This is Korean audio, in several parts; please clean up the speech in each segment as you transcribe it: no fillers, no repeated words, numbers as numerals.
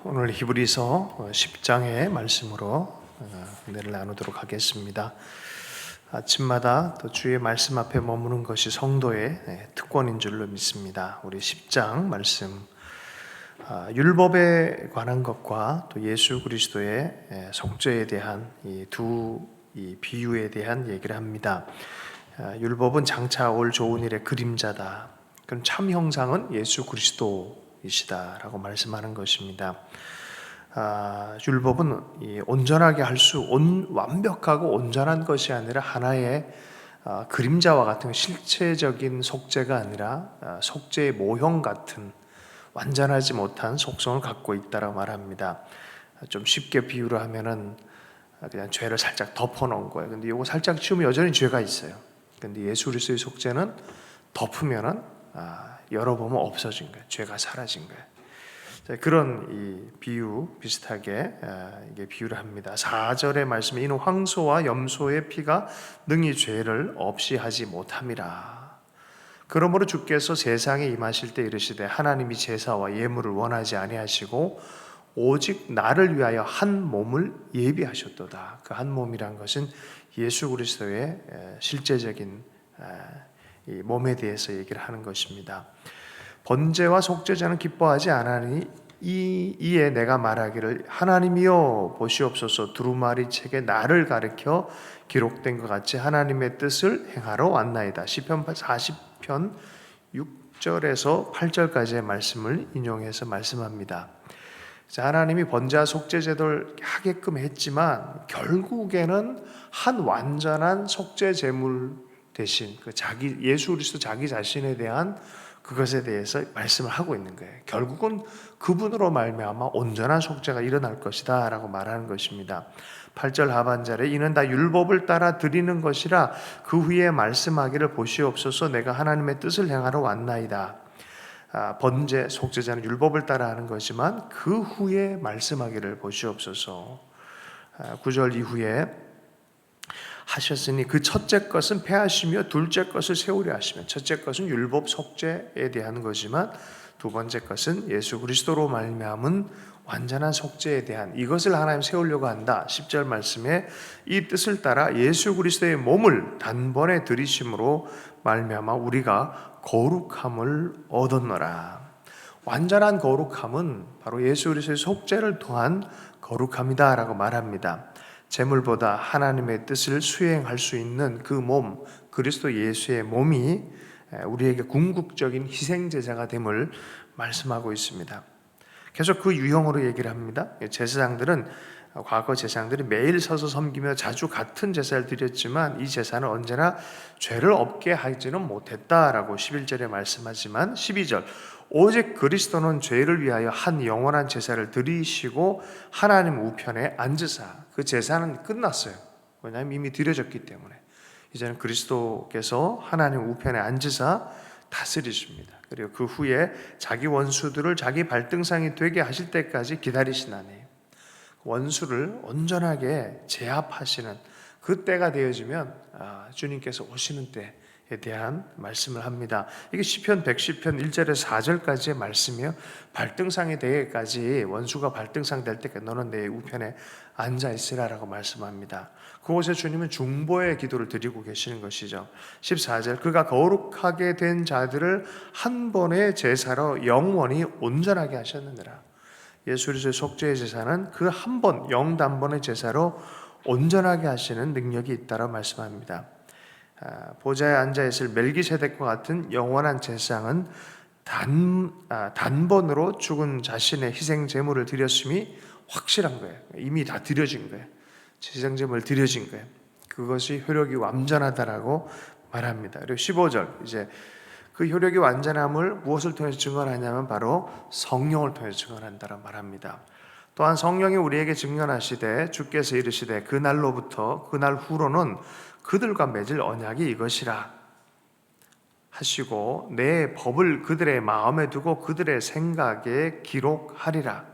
오늘 히브리서 10장의 말씀으로 은혜를 나누도록 하겠습니다. 아침마다 또 주의 말씀 앞에 머무는 것이 성도의 특권인 줄로 믿습니다. 우리 10장 말씀, 율법에 관한 것과 또 예수 그리스도의 속죄에 대한 이 두 비유에 대한 얘기를 합니다. 율법은 장차 올 좋은 일의 그림자다. 그럼 참 형상은 예수 그리스도이시다라고 말씀하는 것입니다. 율법은 온전하게 완벽하고 온전한 것이 아니라 하나의 그림자와 같은 실체적인 속죄가 아니라 속죄의 모형 같은 완전하지 못한 속성을 갖고 있다라고 말합니다. 좀 쉽게 비유를 하면은 그냥 죄를 살짝 덮어놓은 거예요. 근데 이거 살짝 치우면 여전히 죄가 있어요. 근데 예수 그리스도의 속죄는 덮으면은 열어보면 없어진 거예요. 죄가 사라진 거예요. 그런 이 비유 비슷하게 이게 비유를 합니다. 4절의 말씀에 이는 황소와 염소의 피가 능히 죄를 없이 하지 못함이라. 그러므로 주께서 세상에 임하실 때 이르시되 하나님이 제사와 예물을 원하지 아니하시고 오직 나를 위하여 한 몸을 예비하셨도다. 그 한 몸이란 것은 예수 그리스도의 실제적인 이 몸에 대해서 얘기를 하는 것입니다. 번제와 속죄제는 기뻐하지 않으니 이에 내가 말하기를 하나님이여 보시옵소서 두루마리 책에 나를 가리켜 기록된 것 같이 하나님의 뜻을 행하러 왔나이다. 시편 40편 6절에서 8절까지의 말씀을 인용해서 말씀합니다. 하나님이 번제와 속죄제도를 하게끔 했지만 결국에는 한 완전한 속죄 제물 대신 예수 그리스도 자기 자신에 대한 그것에 대해서 말씀을 하고 있는 거예요. 결국은 그분으로 말미암아 온전한 속죄가 일어날 것이다 라고 말하는 것입니다. 8절 하반절에 이는 다 율법을 따라 드리는 것이라 그 후에 말씀하기를 보시옵소서 내가 하나님의 뜻을 행하러 왔나이다. 번제, 속죄제는 율법을 따라 하는 거지만 그 후에 말씀하기를 보시옵소서. 9절 이후에 하셨으니 그 첫째 것은 폐하시며 둘째 것을 세우려 하시며 첫째 것은 율법 속죄에 대한 거지만 두 번째 것은 예수 그리스도로 말미암은 완전한 속죄에 대한 이것을 하나님 세우려고 한다. 10절 말씀에 이 뜻을 따라 예수 그리스도의 몸을 단번에 들이심으로 말미암아 우리가 거룩함을 얻었노라. 완전한 거룩함은 바로 예수 그리스도의 속죄를 통한 거룩함이다 라고 말합니다. 제물보다 하나님의 뜻을 수행할 수 있는 그 몸, 그리스도 예수의 몸이 우리에게 궁극적인 희생제사가 됨을 말씀하고 있습니다. 계속 그 유형으로 얘기를 합니다. 과거 제사장들이 매일 서서 섬기며 자주 같은 제사를 드렸지만 이 제사는 언제나 죄를 없게 하지는 못했다라고 11절에 말씀하지만 12절 오직 그리스도는 죄를 위하여 한 영원한 제사를 드리시고 하나님 우편에 앉으사 그 제사는 끝났어요. 왜냐하면 이미 드려졌기 때문에 이제는 그리스도께서 하나님 우편에 앉으사 다스리십니다. 그리고 그 후에 자기 원수들을 자기 발등상이 되게 하실 때까지 기다리시나니 원수를 온전하게 제압하시는 그 때가 되어지면 주님께서 오시는 때에 대한 말씀을 합니다. 이게 시편 110편 1절에서 4절까지의 말씀이요. 발등상이 되기까지 원수가 발등상 될 때까지 너는 내 우편에 앉아있으라라고 말씀합니다. 그곳에 주님은 중보의 기도를 드리고 계시는 것이죠. 14절 그가 거룩하게 된 자들을 한 번의 제사로 영원히 온전하게 하셨느니라. 예수 그리스도의 속죄의 제사는 그 한 번 영단번의 제사로 온전하게 하시는 능력이 있다고 말씀합니다. 보좌에 앉아있을 멜기세덱과 같은 영원한 제사장은 단번으로 죽은 자신의 희생 제물을 드렸음이 확실한 거예요. 이미 다 드려진 거예요. 희생 제물 드려진 거예요. 그것이 효력이 완전하다라고 말합니다. 그리고 15절 이제 그 효력이 완전함을 무엇을 통해서 증언하냐면 바로 성령을 통해서 증언한다고 말합니다. 또한 성령이 우리에게 증언하시되 주께서 이르시되 그날로부터 그날 후로는 그들과 맺을 언약이 이것이라 하시고 내 법을 그들의 마음에 두고 그들의 생각에 기록하리라.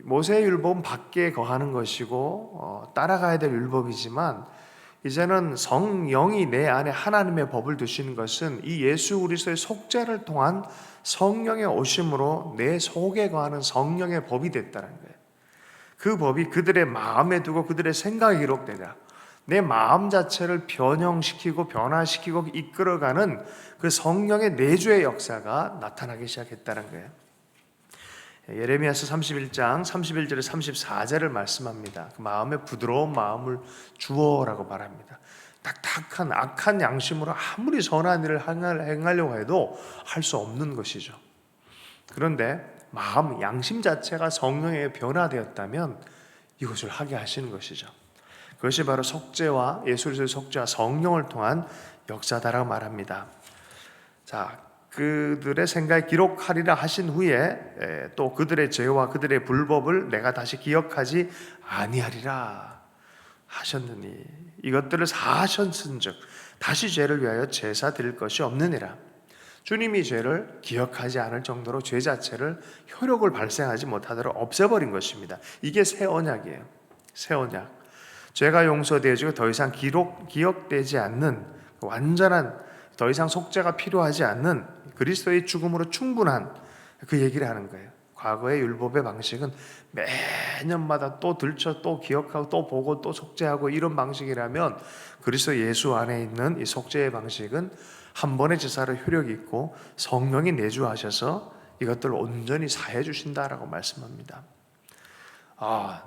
모세의 율법은 밖에 거하는 것이고 따라가야 될 율법이지만 이제는 성령이 내 안에 하나님의 법을 두시는 것은 이 예수 그리스도의 속죄를 통한 성령의 오심으로 내 속에 거하는 성령의 법이 됐다는 거예요. 그 법이 그들의 마음에 두고 그들의 생각에 기록되자 내 마음 자체를 변형시키고 변화시키고 이끌어가는 그 성령의 내주의 역사가 나타나기 시작했다는 거예요. 예레미야서 31장 31절에 34절을 말씀합니다. 그 마음에 부드러운 마음을 주어라고 말합니다. 딱딱한 악한 양심으로 아무리 선한 일을 행하려고 해도 할 수 없는 것이죠. 그런데 마음, 양심 자체가 성령에 변화되었다면 이것을 하게 하시는 것이죠. 그것이 바로 속죄와 예수 그리스도의 속죄와 성령을 통한 역사다라고 말합니다. 자, 그들의 생각에 기록하리라 하신 후에 또 그들의 죄와 그들의 불법을 내가 다시 기억하지 아니하리라 하셨느니 이것들을 사하셨은즉 다시 죄를 위하여 제사 드릴 것이 없느니라. 주님이 죄를 기억하지 않을 정도로 죄 자체를 효력을 발생하지 못하도록 없애버린 것입니다. 이게 새 언약이에요. 새 언약. 죄가 용서되어지고 더 이상 기억되지 않는 완전한 더 이상 속죄가 필요하지 않는 그리스도의 죽음으로 충분한 그 얘기를 하는 거예요. 과거의 율법의 방식은 매년마다 또 들춰 또 기억하고 또 보고 또 속죄하고 이런 방식이라면 그리스도 예수 안에 있는 이 속죄의 방식은 한 번의 제사로 효력이 있고 성령이 내주하셔서 이것들을 온전히 사해 주신다라고 말씀합니다.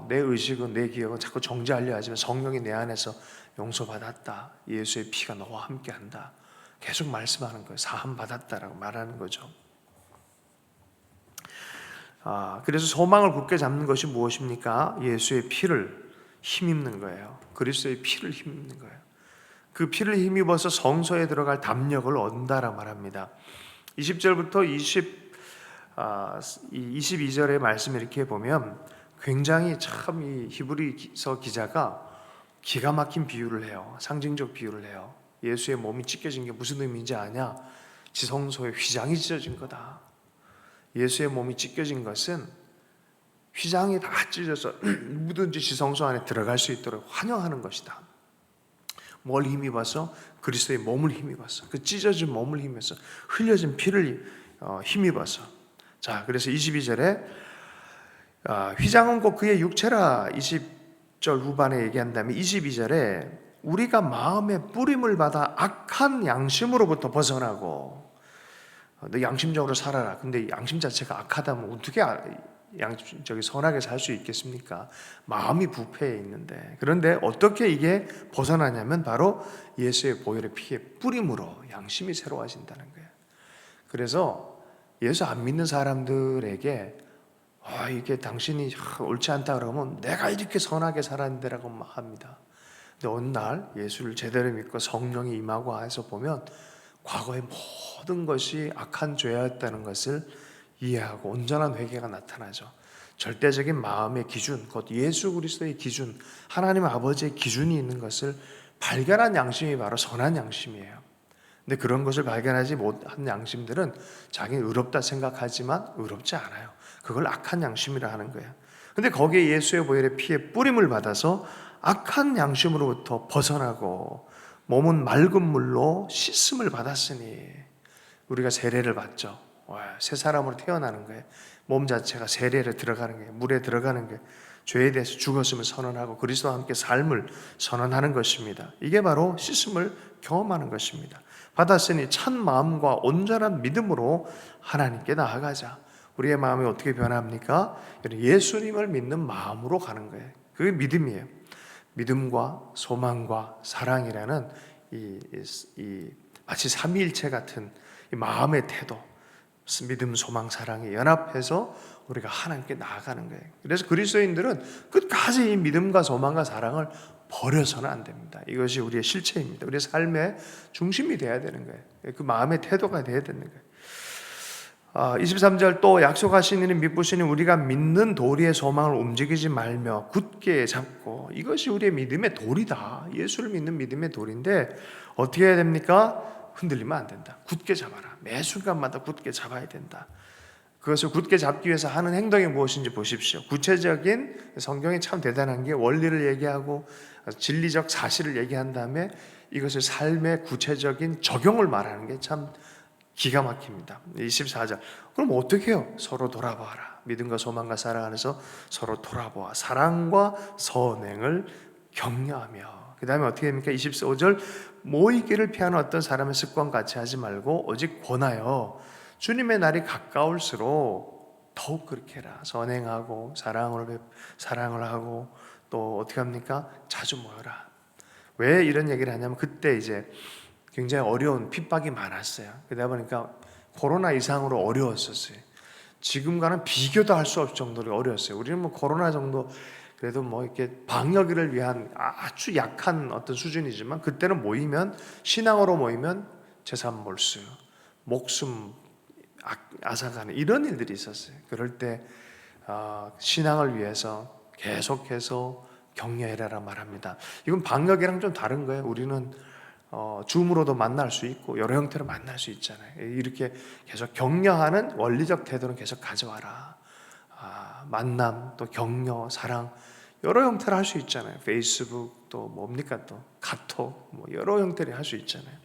내 의식은 내 기억은 자꾸 정죄하려 하지만 성령이 내 안에서 용서받았다. 예수의 피가 너와 함께한다. 계속 말씀하는 거예요. 사함 받았다라고 말하는 거죠. 그래서 소망을 굳게 잡는 것이 무엇입니까? 예수의 피를 힘입는 거예요. 그리스도의 피를 힘입는 거예요. 그 피를 힘입어서 성소에 들어갈 담력을 얻는다라고 말합니다. 20절부터 22절의 말씀을 이렇게 보면 굉장히 참 이 히브리서 기자가 기가 막힌 비유를 해요. 상징적 비유를 해요. 예수의 몸이 찢겨진 게 무슨 의미인지 아냐? 지성소에 휘장이 찢어진 거다. 예수의 몸이 찢겨진 것은 휘장이 다 찢어서 누구든지 지성소 안에 들어갈 수 있도록 환영하는 것이다. 뭘 힘입어서? 그리스도의 몸을 힘입어서, 그 찢어진 몸을 힘입어서, 흘려진 피를 힘입어서. 자, 그래서 22절에 휘장은 곧 그의 육체라 20절 후반에 얘기한 다음에 22절에 우리가 마음의 뿌림을 받아 악한 양심으로부터 벗어나고 너 양심적으로 살아라. 근데 양심 자체가 악하다면 어떻게 선하게 살 수 있겠습니까? 마음이 부패해 있는데. 그런데 어떻게 이게 벗어나냐면 바로 예수의 보혈의 피의 뿌림으로 양심이 새로워진다는 거예요. 그래서 예수 안 믿는 사람들에게 이게 당신이 옳지 않다 그러면 내가 이렇게 선하게 살았는데라고 합니다. 근데 어느 날 예수를 제대로 믿고 성령이 임하고 해서 보면 과거의 모든 것이 악한 죄였다는 것을 이해하고 온전한 회개가 나타나죠. 절대적인 마음의 기준, 곧 예수 그리스도의 기준, 하나님 아버지의 기준이 있는 것을 발견한 양심이 바로 선한 양심이에요. 근데 그런 것을 발견하지 못한 양심들은 자기는 의롭다 생각하지만 의롭지 않아요. 그걸 악한 양심이라 하는 거예요. 근데 거기에 예수의 보혈의 피에 뿌림을 받아서 악한 양심으로부터 벗어나고 몸은 맑은 물로 씻음을 받았으니 우리가 세례를 받죠. 새 사람으로 태어나는 거예요. 몸 자체가 세례를 들어가는 거예요. 물에 들어가는 거예요. 죄에 대해서 죽었음을 선언하고 그리스도와 함께 삶을 선언하는 것입니다. 이게 바로 씻음을 경험하는 것입니다. 받았으니 참 마음과 온전한 믿음으로 하나님께 나아가자. 우리의 마음이 어떻게 변합니까? 예수님을 믿는 마음으로 가는 거예요. 그게 믿음이에요. 믿음과 소망과 사랑이라는 이 마치 삼위일체 같은 이 마음의 태도, 믿음, 소망, 사랑이 연합해서 우리가 하나님께 나아가는 거예요. 그래서 그리스도인들은 끝까지 이 믿음과 소망과 사랑을 버려서는 안 됩니다. 이것이 우리의 실체입니다. 우리의 삶의 중심이 되어야 되는 거예요. 그 마음의 태도가 되어야 되는 거예요. 23절 또 약속하신 이는 믿으시니 우리가 믿는 도리의 소망을 움직이지 말며 굳게 잡고, 이것이 우리의 믿음의 도리다. 예수를 믿는 믿음의 도리인데 어떻게 해야 됩니까? 흔들리면 안 된다. 굳게 잡아라. 매 순간마다 굳게 잡아야 된다. 그것을 굳게 잡기 위해서 하는 행동이 무엇인지 보십시오. 구체적인, 성경이 참 대단한 게 원리를 얘기하고 진리적 사실을 얘기한 다음에 이것을 삶의 구체적인 적용을 말하는 게 참 기가 막힙니다. 24절. 그럼 어떻게 해요? 서로 돌아보아라. 믿음과 소망과 사랑 안에서 서로 돌아보아 사랑과 선행을 격려하며. 그 다음에 어떻게 됩니까? 25절. 모이기를 피하는 어떤 사람의 습관 같이 하지 말고 오직 권하여 주님의 날이 가까울수록 더욱 그렇게 해라. 선행하고 사랑을 하고 또 어떻게 합니까? 자주 모여라. 왜 이런 얘기를 하냐면 그때 이제 굉장히 어려운 핍박이 많았어요. 그러다 보니까 코로나 이상으로 어려웠었어요. 지금과는 비교도 할 수 없을 정도로 어려웠어요. 우리는 뭐 코로나 정도 그래도 뭐 이렇게 방역을 위한 아주 약한 어떤 수준이지만 그때는 모이면 신앙으로 모이면 재산 몰수, 목숨 앗아가는 이런 일들이 있었어요. 그럴 때 신앙을 위해서 계속해서 격려해라라 말합니다. 이건 방역이랑 좀 다른 거예요. 우리는 줌으로도 만날 수 있고 여러 형태로 만날 수 있잖아요. 이렇게 계속 격려하는 원리적 태도는 계속 가져와라. 만남, 또 격려, 사랑 여러 형태로 할 수 있잖아요. 페이스북 또 뭡니까 또 카톡 뭐 여러 형태로 할 수 있잖아요.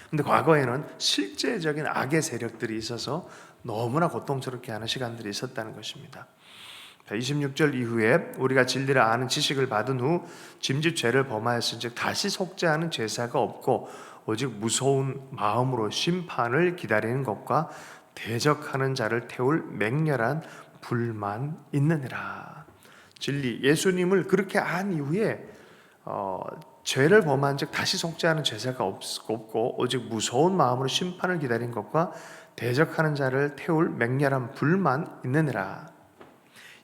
근데 과거에는 실제적인 악의 세력들이 있어서 너무나 고통스럽게 하는 시간들이 있었다는 것입니다. 26절 이후에 우리가 진리를 아는 지식을 받은 후 짐짓 죄를 범하였은즉 다시 속죄하는 제사가 없고 오직 무서운 마음으로 심판을 기다리는 것과 대적하는 자를 태울 맹렬한 불만 있느니라. 진리 예수님을 그렇게 안 이후에 죄를 범한즉 다시 속죄하는 제사가 없고 오직 무서운 마음으로 심판을 기다리는 것과 대적하는 자를 태울 맹렬한 불만 있느니라.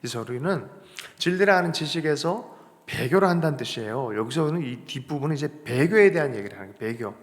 이 소리는 진리를 아는 지식에서 배교를 한다는 뜻이에요. 여기서는 이 뒷부분은 이제 배교에 대한 얘기를 하는 거예요. 배교.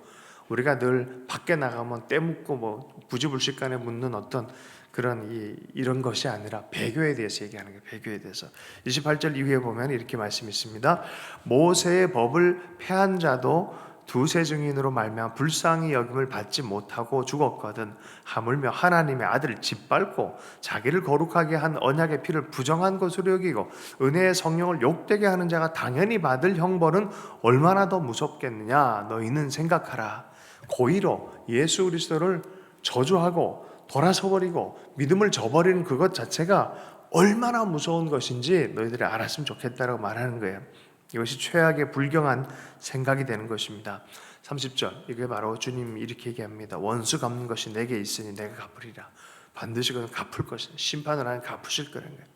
우리가 늘 밖에 나가면 떼묻고 뭐 부지불식간에 묻는 어떤 그런 이런 것이 아니라 배교에 대해서 얘기하는 거예요. 배교에 대해서. 28절 이후에 보면 이렇게 말씀이 있습니다. 모세의 법을 폐한 자도 두세 증인으로 말미암아 불쌍히 여김을 받지 못하고 죽었거든. 하물며 하나님의 아들을 짓밟고 자기를 거룩하게 한 언약의 피를 부정한 것으로 여기고 은혜의 성령을 욕되게 하는 자가 당연히 받을 형벌은 얼마나 더 무섭겠느냐. 너희는 생각하라. 고의로 예수 그리스도를 저주하고 돌아서버리고 믿음을 저버리는 그것 자체가 얼마나 무서운 것인지 너희들이 알았으면 좋겠다라고 말하는 거예요. 이것이 최악의 불경한 생각이 되는 것입니다. 30절 이게 바로 주님이 이렇게 얘기합니다. 원수 갚는 것이 내게 있으니 내가 갚으리라. 반드시 그는 갚을 것이다. 심판을 하는 갚으실 거라는 거예요.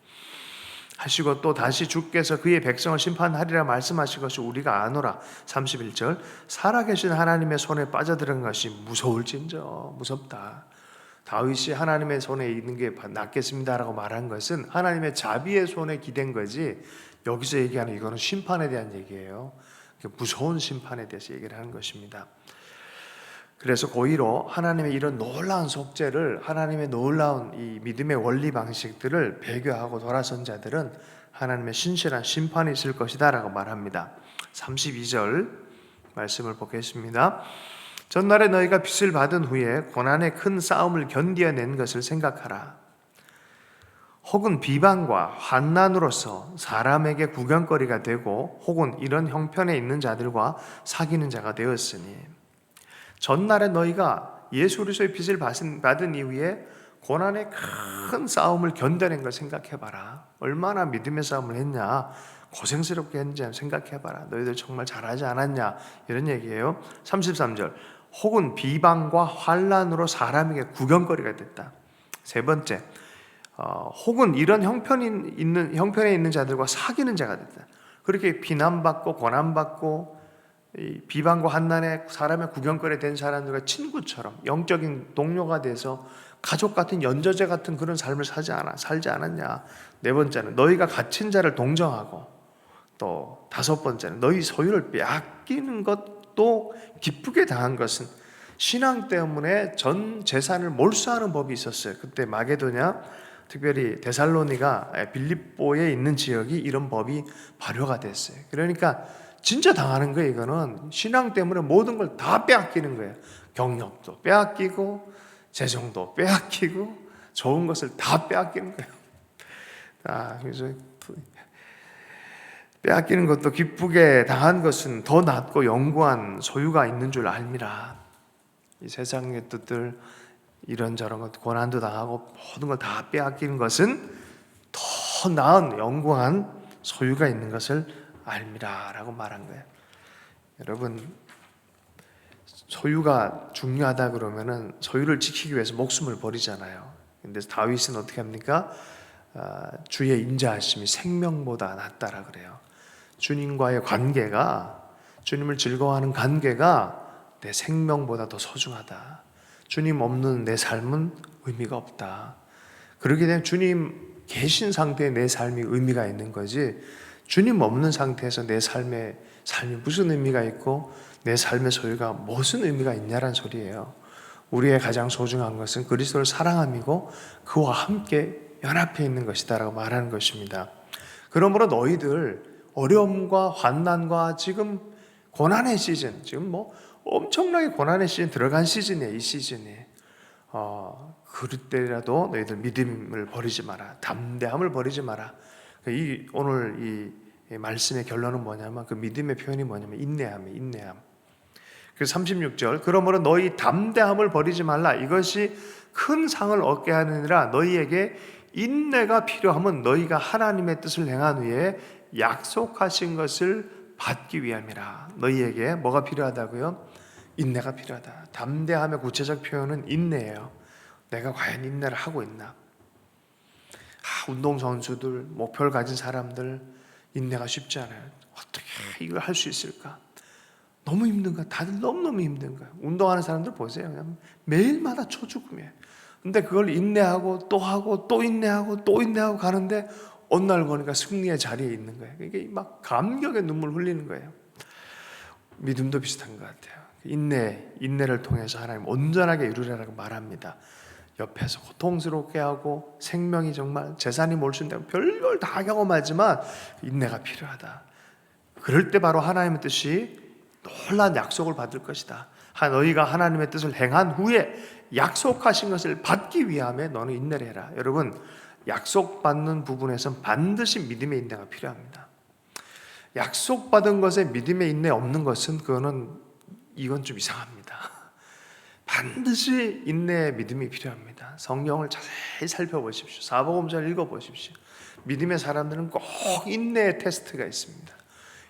하시고 또 다시 주께서 그의 백성을 심판하리라 말씀하신 것이 우리가 아노라. 31절 살아계신 하나님의 손에 빠져들은 것이 무서울진저. 무섭다. 다윗이 하나님의 손에 있는 게 낫겠습니다라고 말한 것은 하나님의 자비의 손에 기댄 거지 여기서 얘기하는 이거는 심판에 대한 얘기예요. 무서운 심판에 대해서 얘기를 하는 것입니다. 그래서 고의로 하나님의 이런 놀라운 속죄를 하나님의 놀라운 이 믿음의 원리 방식들을 배교하고 돌아선 자들은 하나님의 신실한 심판이 있을 것이다 라고 말합니다. 32절 말씀을 보겠습니다. 전날에 너희가 빚을 받은 후에 고난의 큰 싸움을 견디어낸 것을 생각하라. 혹은 비방과 환난으로서 사람에게 구경거리가 되고 혹은 이런 형편에 있는 자들과 사귀는 자가 되었으니 전날에 너희가 예수 그리스도의 빚을 받은 이후에 고난의 큰 싸움을 견뎌낸 걸 생각해봐라. 얼마나 믿음의 싸움을 했냐, 고생스럽게 했는지 생각해봐라. 너희들 정말 잘하지 않았냐, 이런 얘기예요. 33절 혹은 비방과 환난으로 사람에게 구경거리가 됐다. 세 번째 혹은 이런 형편에 있는 자들과 사귀는 자가 됐다. 그렇게 비난받고 고난받고 비방과 환난에 사람의 구경거리 된 사람들과 친구처럼 영적인 동료가 돼서 가족 같은 연저제 같은 그런 삶을 살지 않았냐. 네 번째는 너희가 갇힌 자를 동정하고 또 다섯 번째는 너희 소유를 빼앗기는 것도 기쁘게 당한 것은 신앙 때문에 전 재산을 몰수하는 법이 있었어요. 그때 마게도냐 특별히 데살로니가 빌립보에 있는 지역이 이런 법이 발효가 됐어요. 그러니까 진짜 당하는 거예요. 이거는 신앙 때문에 모든 걸 다 빼앗기는 거예요. 경력도 빼앗기고 재정도 빼앗기고 좋은 것을 다 빼앗기는 거예요. 그래서 빼앗기는 것도 기쁘게 당한 것은 더 낫고 영구한 소유가 있는 줄 알미라. 이 세상의 뜻들 이런저런 것 고난도 당하고 모든 걸 다 빼앗기는 것은 더 나은 영구한 소유가 있는 것을 알미라 라고 말한 거예요. 여러분, 소유가 중요하다 그러면은 소유를 지키기 위해서 목숨을 버리잖아요. 근데 다윗은 어떻게 합니까? 주의 인자하심이 생명보다 낫다라 그래요. 주님과의 관계가, 주님을 즐거워하는 관계가 내 생명보다 더 소중하다. 주님 없는 내 삶은 의미가 없다. 그렇게 되면 주님 계신 상태에 내 삶이 의미가 있는 거지, 주님 없는 상태에서 내 삶이 무슨 의미가 있고 내 삶의 소유가 무슨 의미가 있냐란 소리예요. 우리의 가장 소중한 것은 그리스도를 사랑함이고 그와 함께 연합해 있는 것이다라고 말하는 것입니다. 그러므로 너희들 어려움과 환난과 지금 고난의 시즌, 지금 엄청나게 고난의 시즌 들어간 시즌이에요. 이 시즌이. 그럴 때라도 너희들 믿음을 버리지 마라. 담대함을 버리지 마라. 오늘 이 말씀의 결론은 뭐냐면, 그 믿음의 표현이 뭐냐면 인내함이에요. 인내함. 그래서 36절, 그러므로 너희 담대함을 버리지 말라. 이것이 큰 상을 얻게 하느니라. 너희에게 인내가 필요하면 너희가 하나님의 뜻을 행한 후에 약속하신 것을 받기 위함이라. 너희에게 뭐가 필요하다고요? 인내가 필요하다. 담대함의 구체적 표현은 인내예요. 내가 과연 인내를 하고 있나? 운동선수들, 목표를 가진 사람들, 인내가 쉽지 않아요. 어떻게 이걸 할 수 있을까? 너무 힘든 거야. 다들 너무너무 힘든 거야. 운동하는 사람들 보세요. 그냥 매일마다 초죽음이에요. 근데 그걸 인내하고 또 하고 또 인내하고 또 인내하고 가는데 어느 날 보니까 승리의 자리에 있는 거예요. 이게 막 감격의 눈물 흘리는 거예요. 믿음도 비슷한 것 같아요. 인내를 통해서 하나님 온전하게 이루리라고 말합니다. 옆에서 고통스럽게 하고 생명이 정말 재산이 몰순되고 별걸 다 경험하지만 인내가 필요하다. 그럴 때 바로 하나님의 뜻이 놀라운 약속을 받을 것이다. 너희가 하나님의 뜻을 행한 후에 약속하신 것을 받기 위함에 너는 인내를 해라. 여러분, 약속받는 부분에서는 반드시 믿음의 인내가 필요합니다. 약속받은 것에 믿음의 인내 없는 것은 이건 좀 이상합니다. 반드시 인내의 믿음이 필요합니다. 성경을 자세히 살펴보십시오. 사복음서를 읽어보십시오. 믿음의 사람들은 꼭 인내의 테스트가 있습니다.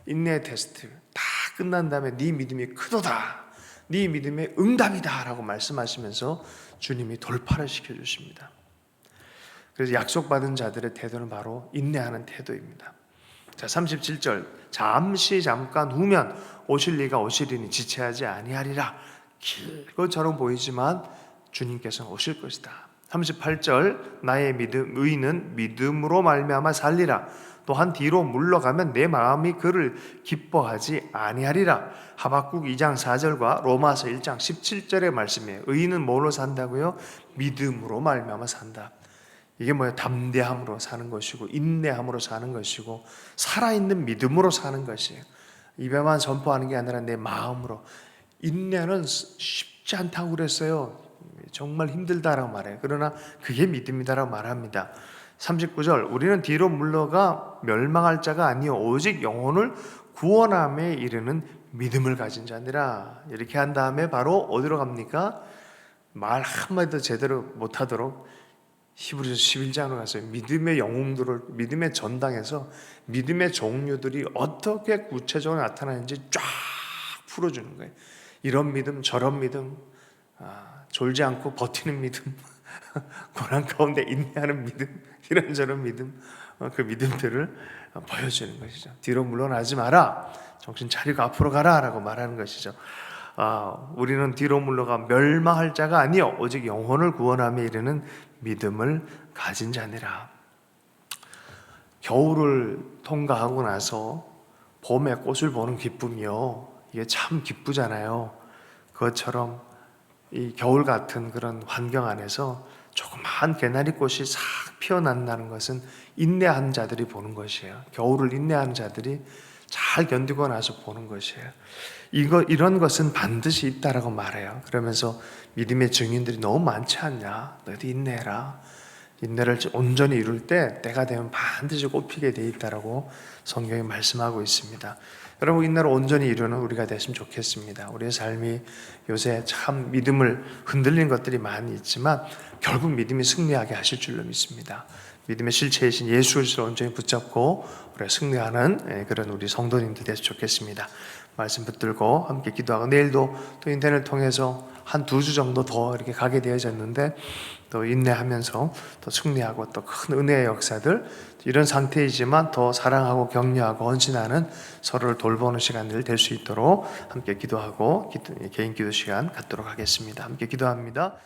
인내의 테스트 다 끝난 다음에 네 믿음이 크도다, 네 믿음의 응답이다 라고 말씀하시면서 주님이 돌파를 시켜주십니다. 그래서 약속받은 자들의 태도는 바로 인내하는 태도입니다. 자, 37절, 잠깐 후면 오실 이가 오시리니 지체하지 아니하리라. 길 것처럼 보이지만 주님께서는 오실 것이다. 38절, 나의 의인은 믿음으로 말미암아 살리라. 또한 뒤로 물러가면 내 마음이 그를 기뻐하지 아니하리라. 하박국 2장 4절과 로마서 1장 17절의 말씀이에요. 의인은 뭘로 산다고요? 믿음으로 말미암아 산다. 이게 뭐예요? 담대함으로 사는 것이고 인내함으로 사는 것이고 살아있는 믿음으로 사는 것이에요. 입에만 선포하는 게 아니라 내 마음으로. 인내는 쉽지 않다고 그랬어요. 정말 힘들다라고 말해요. 그러나 그게 믿음이다라고 말합니다. 39절, 우리는 뒤로 물러가 멸망할 자가 아니요 오직 영혼을 구원함에 이르는 믿음을 가진 자니라. 이렇게 한 다음에 바로 어디로 갑니까? 말 한마디도 제대로 못하도록 히브리서 11장으로 가서 믿음의 영웅들을, 믿음의 전당에서 믿음의 종류들이 어떻게 구체적으로 나타나는지 쫙 풀어주는 거예요. 이런 믿음, 저런 믿음, 졸지 않고 버티는 믿음, 고난 가운데 인내하는 믿음, 이런저런 믿음, 그 믿음들을 보여주는 것이죠. 뒤로 물러나지 마라, 정신 차리고 앞으로 가라 라고 말하는 것이죠. 우리는 뒤로 물러가 멸망할 자가 아니요 오직 영혼을 구원함에 이르는 믿음을 가진 자니라. 겨울을 통과하고 나서 봄에 꽃을 보는 기쁨이요, 이게 참 기쁘잖아요. 그것처럼 이 겨울 같은 그런 환경 안에서 조그마한 개나리꽃이 싹 피어난다는 것은 인내한 자들이 보는 것이에요. 겨울을 인내하는 자들이 잘 견디고 나서 보는 것이에요. 이런 것은 반드시 있다라고 말해요. 그러면서 믿음의 증인들이 너무 많지 않냐? 너희도 인내해라. 인내를 온전히 이룰 때 때가 되면 반드시 꽃피게 돼 있다라고 성경이 말씀하고 있습니다. 여러분, 인내를 온전히 이루는 우리가 됐으면 좋겠습니다. 우리의 삶이 요새 참 믿음을 흔들린 것들이 많이 있지만 결국 믿음이 승리하게 하실 줄로 믿습니다. 믿음의 실체이신 예수 그리스도를 온전히 붙잡고 우리가 승리하는 그런 우리 성도님들 됐으면 좋겠습니다. 말씀 붙들고 함께 기도하고, 내일도 또 인터넷 통해서 한 2주 정도 더 이렇게 가게 되어졌는데 또 인내하면서 또 승리하고 또 큰 은혜의 역사들, 이런 상태이지만 더 사랑하고 격려하고 헌신하는, 서로를 돌보는 시간들 될 수 있도록 함께 기도하고 개인 기도 시간 갖도록 하겠습니다. 함께 기도합니다.